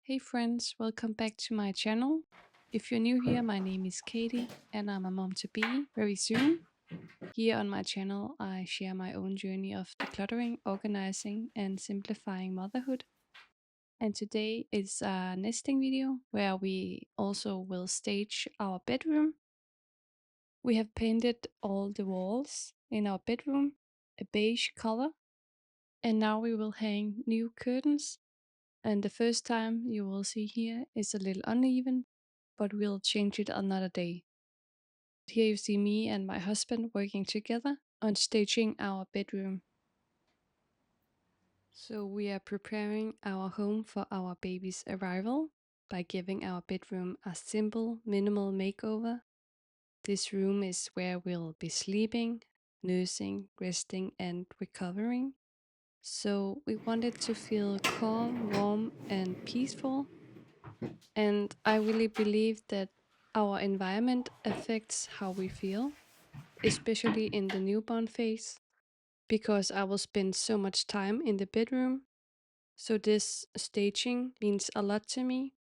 Hey friends, welcome back to my channel. If you're new here, my name is Katie and I'm a mom to be very soon. Here on my channel, I share my own journey of decluttering, organizing, and simplifying motherhood. And today is a nesting video where we also will stage our bedroom. We have painted all the walls in our bedroom a beige color, and now we will hang new curtains. And the first time you will see here is a little uneven, but we'll change it another day. Here you see me and my husband working together on staging our bedroom. So we are preparing our home for our baby's arrival by giving our bedroom a simple, minimal makeover. This room is where we'll be sleeping, nursing, resting, and recovering. So we wanted to feel calm, warm, and peaceful. And I really believe that our environment affects how we feel, especially in the newborn phase, because I will spend so much time in the bedroom. So this staging means a lot to me.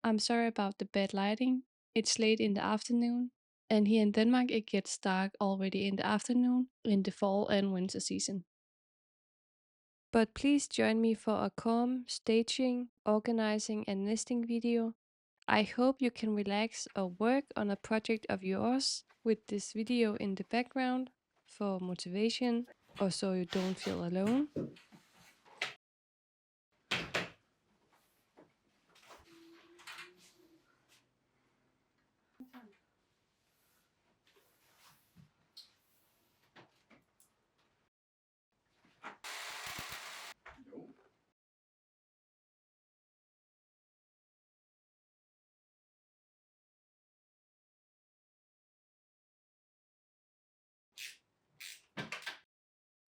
I'm sorry about the bad lighting. It's late in the afternoon, and here in Denmark it gets dark already in the afternoon in the fall and winter season. But please join me for a calm staging, organizing and nesting video. I hope you can relax or work on a project of yours with this video in the background for motivation or so you don't feel alone.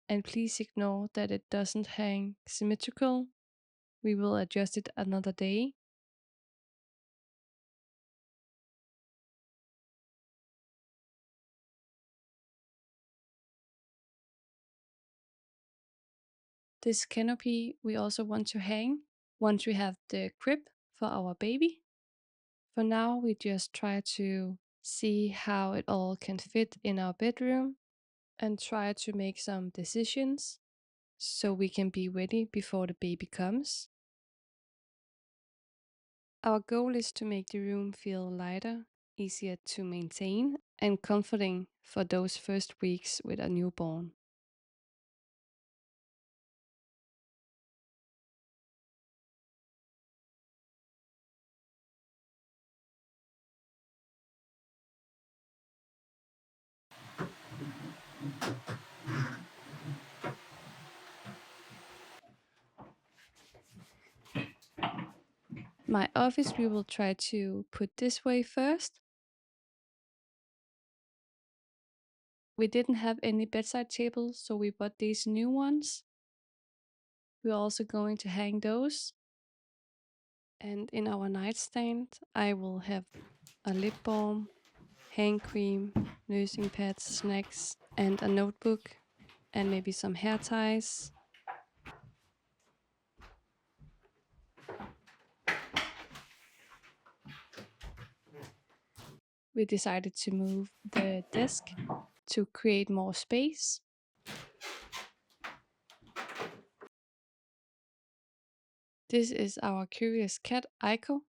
And please ignore that it doesn't hang symmetrical. We will adjust it another day. This canopy we also want to hang once we have the crib for our baby. For now, we just try to see how it all can fit in our bedroom and try to make some decisions so we can be ready before the baby comes. Our goal is to make the room feel lighter, easier to maintain, and comforting for those first weeks with a newborn. My office we will try to put this way first. We didn't have any bedside tables, so we bought these new ones. We're also going to hang those. And in our nightstand, I will have a lip balm, hand cream, nursing pads, snacks, and a notebook, and maybe some hair ties. We decided to move the desk to create more space. This is our curious cat, Aiko,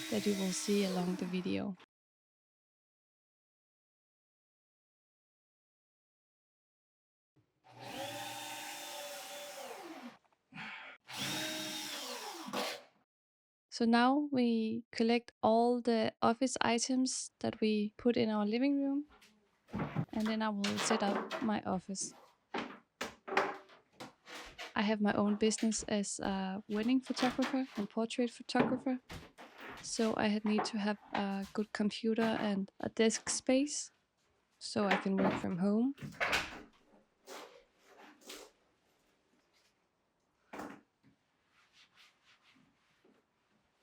that you will see along the video. So now we collect all the office items that we put in our living room, and then I will set up my office. I have my own business as a wedding photographer and portrait photographer, so I had need to have a good computer and a desk space so I can work from home.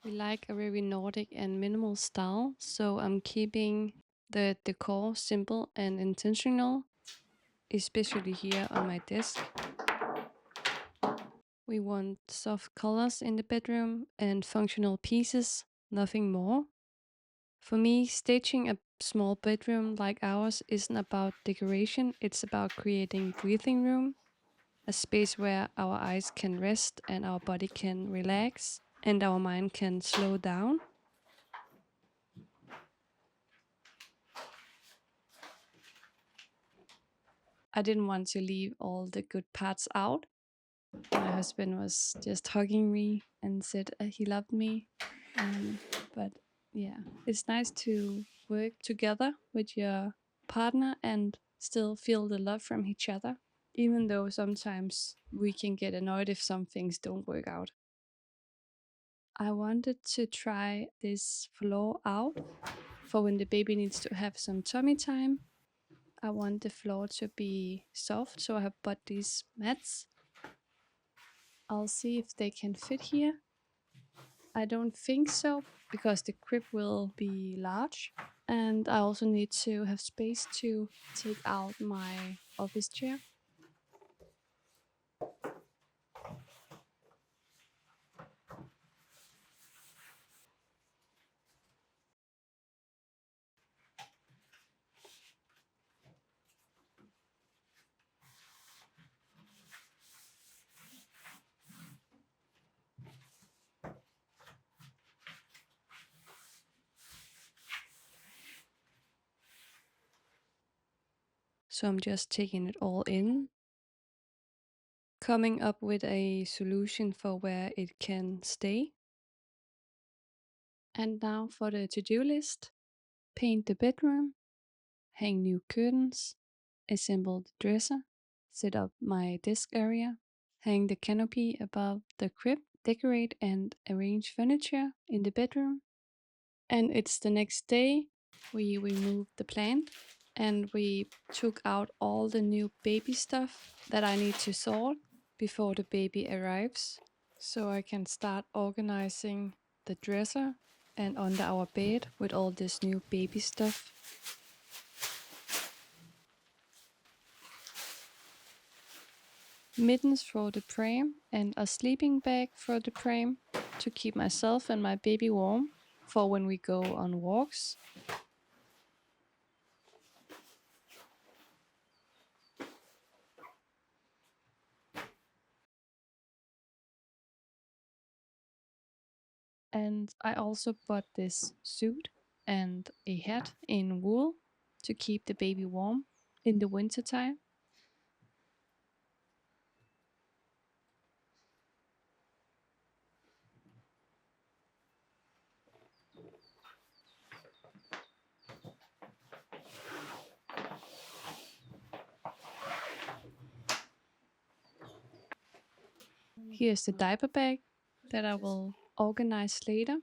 We like a very Nordic and minimal style, so I'm keeping the decor simple and intentional, especially here on my desk. We want soft colors in the bedroom and functional pieces, nothing more. For me, staging a small bedroom like ours isn't about decoration, it's about creating breathing room, a space where our eyes can rest and our body can relax and our mind can slow down. I didn't want to leave all the good parts out. My husband was just hugging me and said he loved me. Um, but yeah, it's nice to work together with your partner and still feel the love from each other, even though sometimes we can get annoyed if some things don't work out. I wanted to try this floor out for when the baby needs to have some tummy time. I want the floor to be soft, so I have bought these mats. I'll see if they can fit here. I don't think so, because the crib will be large. And I also need to have space to take out my office chair. So I'm just taking it all in, coming up with a solution for where it can stay. And now for the to-do list: paint the bedroom, hang new curtains, assemble the dresser, set up my desk area, hang the canopy above the crib, decorate and arrange furniture in the bedroom. And it's the next day. We removed the plant and we took out all the new baby stuff that I need to sort before the baby arrives, so I can start organizing the dresser and under our bed with all this new baby stuff. Mittens for the pram and a sleeping bag for the pram to keep myself and my baby warm for when we go on walks. And I also bought this suit and a hat in wool to keep the baby warm in the winter time. Here's the diaper bag that I will organize later.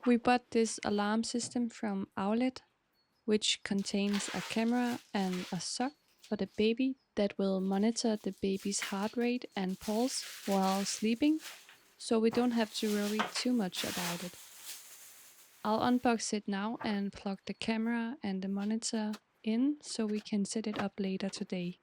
We bought this alarm system from Outlet, which contains a camera and a sock for the baby that will monitor the baby's heart rate and pulse while sleeping, so we don't have to worry too much about it. I'll unbox it now and plug the camera and the monitor in so we can set it up later today.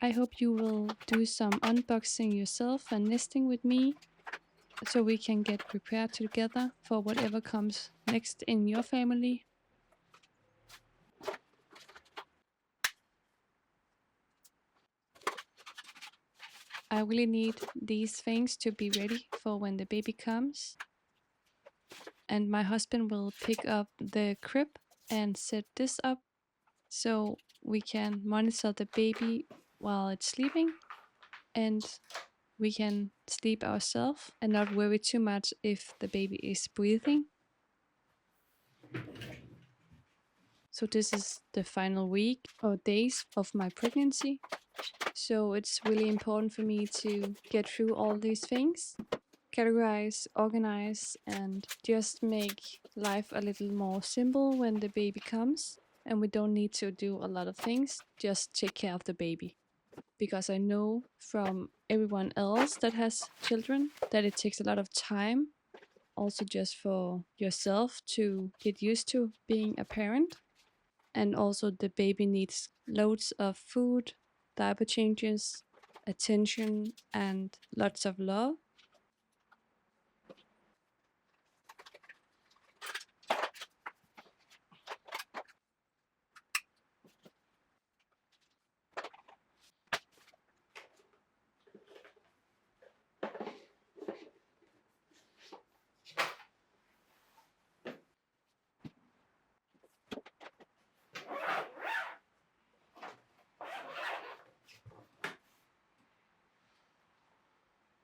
I hope you will do some unboxing yourself and nesting with me so we can get prepared together for whatever comes next in your family. I really need these things to be ready for when the baby comes. And my husband will pick up the crib and set this up so we can monitor the baby while it's sleeping, and we can sleep ourselves and not worry too much if the baby is breathing. So this is the final week or days of my pregnancy. So it's really important for me to get through all these things. categorize, organize, and just make life a little more simple when the baby comes. And we don't need to do a lot of things, just take care of the baby. Because I know from everyone else that has children that it takes a lot of time, also just for yourself to get used to being a parent. And also, the baby needs loads of food, diaper changes, attention, and lots of love.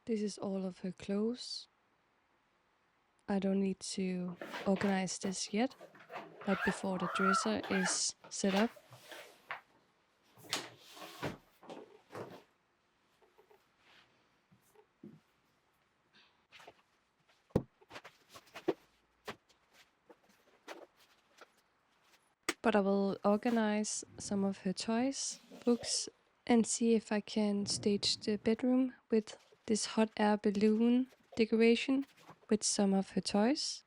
This is all of her clothes. I don't need to organize this yet, but before the dresser is set up. But I will organize some of her toys, books, and see if I can stage the bedroom with this hot air balloon decoration with some of her toys.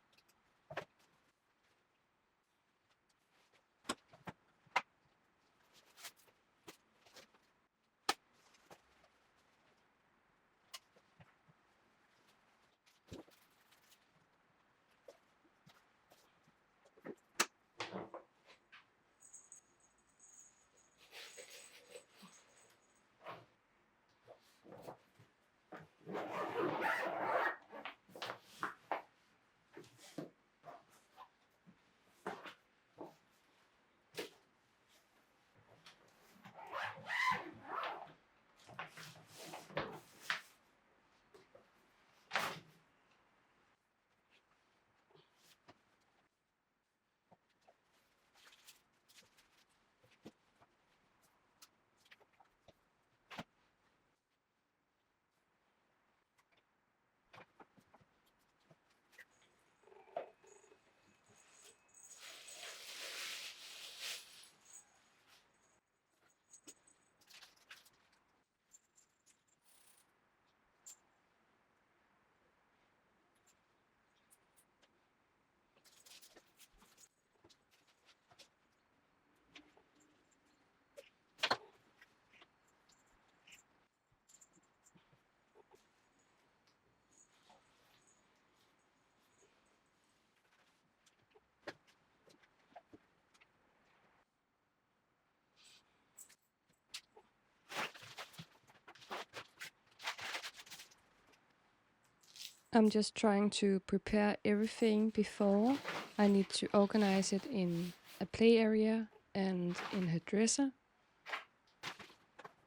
I'm just trying to prepare everything before. I need to organize it in a play area and in her dresser.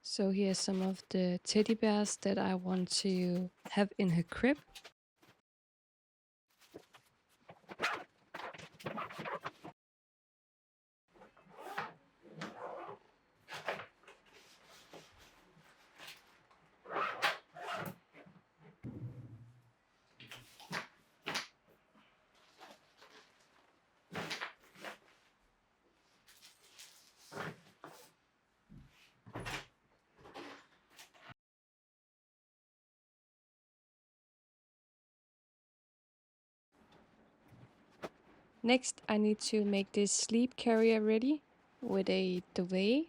So here's some of the teddy bears that I want to have in her crib. Next, I need to make this sleep carrier ready with a duvet.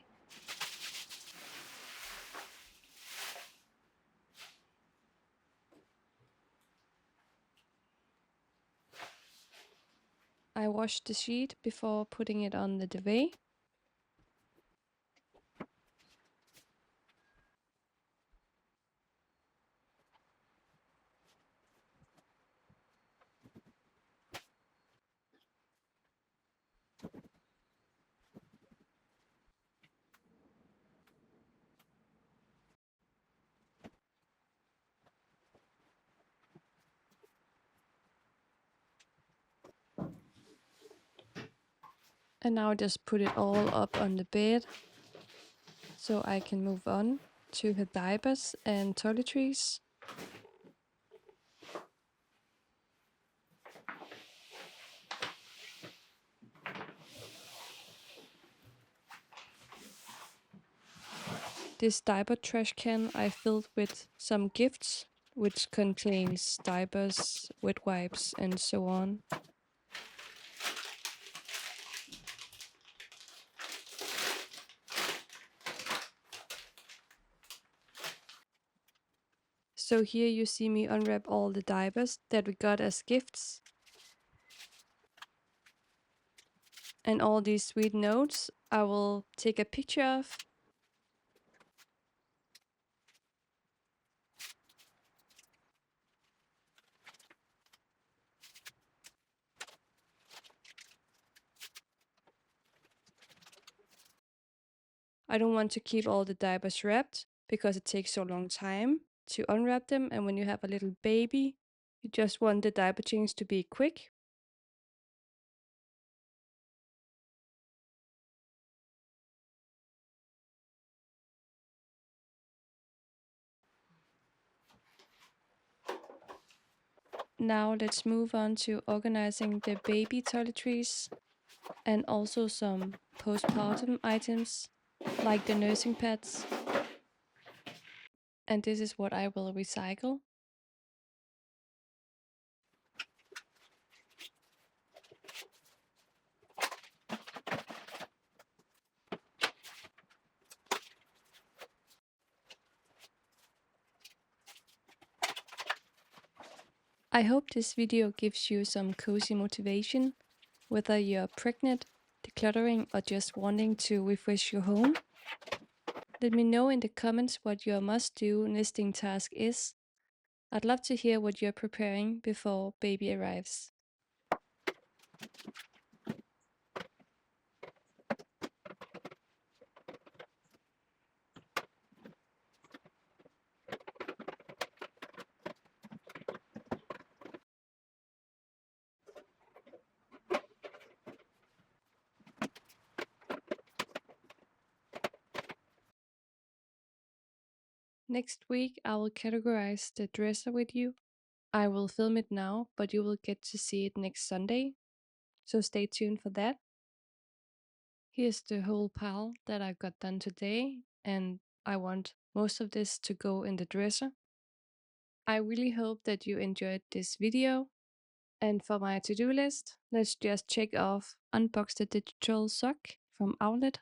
I washed the sheet before putting it on the duvet. And now just put it all up on the bed so I can move on to her diapers and toiletries. This diaper trash can I filled with some gifts, which contains diapers, wet wipes, and so on. So here you see me unwrap all the diapers that we got as gifts. And all these sweet notes I will take a picture of. I don't want to keep all the diapers wrapped because it takes so long time to unwrap them, and when you have a little baby, you just want the diaper change to be quick. Now let's move on to organizing the baby toiletries and also some postpartum items like the nursing pads. And this is what I will recycle. I hope this video gives you some cozy motivation, whether you're pregnant, decluttering, or just wanting to refresh your home. Let me know in the comments what your must-do nesting task is. I'd love to hear what you're preparing before baby arrives. Next week, I will categorize the dresser with you. I will film it now, but you will get to see it next Sunday, so stay tuned for that. Here's the whole pile that I got done today, and I want most of this to go in the dresser. I really hope that you enjoyed this video. And for my to-do list, let's just check off unbox the digital sock from Outlet.